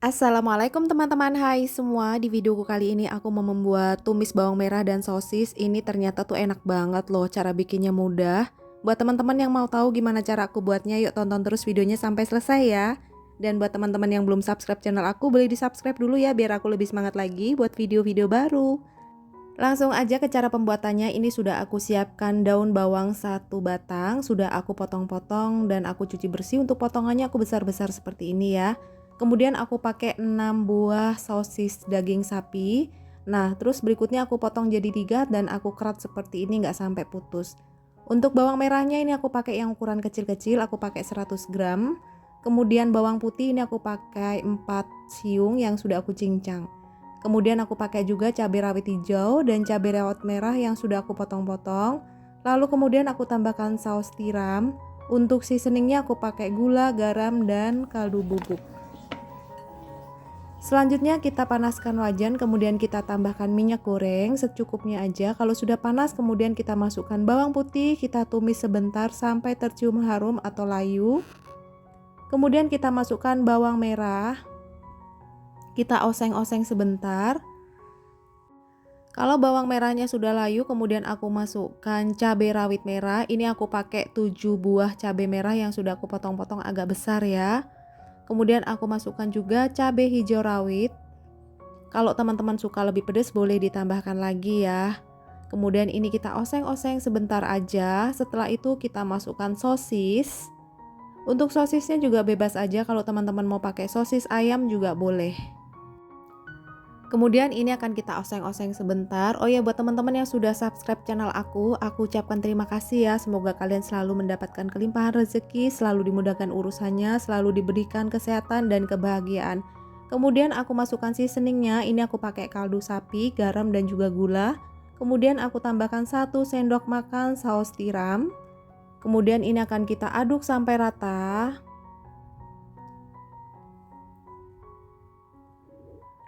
Assalamualaikum teman-teman, hai semua. Di videoku kali ini aku mau membuat tumis bawang merah dan sosis. Ini ternyata tuh enak banget loh, cara bikinnya mudah. Buat teman-teman yang mau tahu gimana cara aku buatnya, yuk tonton terus videonya sampai selesai ya. Dan buat teman-teman yang belum subscribe channel aku, boleh di subscribe dulu ya biar aku lebih semangat lagi buat video-video baru. Langsung aja ke cara pembuatannya. Ini sudah aku siapkan daun bawang satu batang, sudah aku potong-potong dan aku cuci bersih. Untuk potongannya aku besar-besar seperti ini ya. Kemudian aku pakai 6 buah sosis daging sapi. Nah, terus berikutnya aku potong jadi 3 dan aku kerat seperti ini nggak sampai putus. Untuk bawang merahnya ini aku pakai yang ukuran kecil-kecil, aku pakai 100 gram. Kemudian bawang putih ini aku pakai 4 siung yang sudah aku cincang. Kemudian aku pakai juga cabai rawit hijau dan cabai rawit merah yang sudah aku potong-potong. Lalu kemudian aku tambahkan saus tiram. Untuk seasoningnya aku pakai gula, garam, dan kaldu bubuk. Selanjutnya kita panaskan wajan, kemudian kita tambahkan minyak goreng secukupnya aja. Kalau sudah panas kemudian kita masukkan bawang putih, kita tumis sebentar sampai tercium harum atau layu. Kemudian kita masukkan bawang merah, kita oseng-oseng sebentar. Kalau bawang merahnya sudah layu, kemudian aku masukkan cabai rawit merah. Ini aku pakai 7 buah cabai merah yang sudah aku potong-potong agak besar ya. Kemudian aku masukkan juga cabai hijau rawit. Kalau teman-teman suka lebih pedas boleh ditambahkan lagi ya. Kemudian ini kita oseng-oseng sebentar aja. Setelah itu kita masukkan sosis. Untuk sosisnya juga bebas aja, kalau teman-teman mau pakai sosis ayam juga boleh. Kemudian ini akan kita oseng-oseng sebentar. Oh ya, buat teman-teman yang sudah subscribe channel aku ucapkan terima kasih ya. Semoga kalian selalu mendapatkan kelimpahan rezeki, selalu dimudahkan urusannya, selalu diberikan kesehatan dan kebahagiaan. Kemudian aku masukkan seasoningnya. Ini aku pakai kaldu sapi, garam dan juga gula. Kemudian aku tambahkan 1 sendok makan saus tiram. Kemudian ini akan kita aduk sampai rata.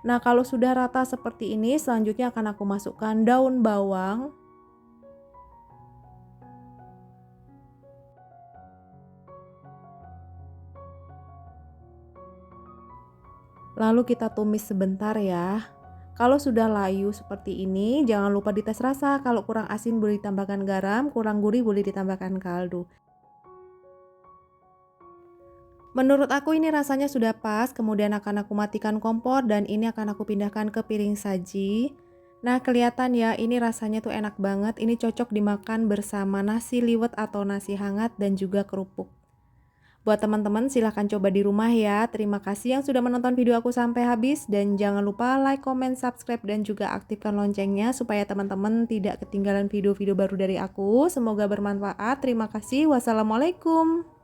Nah, kalau sudah rata seperti ini, selanjutnya akan aku masukkan daun bawang. Lalu kita tumis sebentar ya. Kalau sudah layu seperti ini, jangan lupa dites rasa. Kalau kurang asin boleh ditambahkan garam, kurang gurih boleh ditambahkan kaldu. Menurut aku ini rasanya sudah pas, kemudian akan aku matikan kompor dan ini akan aku pindahkan ke piring saji. Nah, kelihatan ya, ini rasanya tuh enak banget. Ini cocok dimakan bersama nasi liwet atau nasi hangat dan juga kerupuk. Buat teman-teman silahkan coba di rumah ya. Terima kasih yang sudah menonton video aku sampai habis dan jangan lupa like, comment, subscribe dan juga aktifkan loncengnya supaya teman-teman tidak ketinggalan video-video baru dari aku. Semoga bermanfaat. Terima kasih. Wassalamualaikum.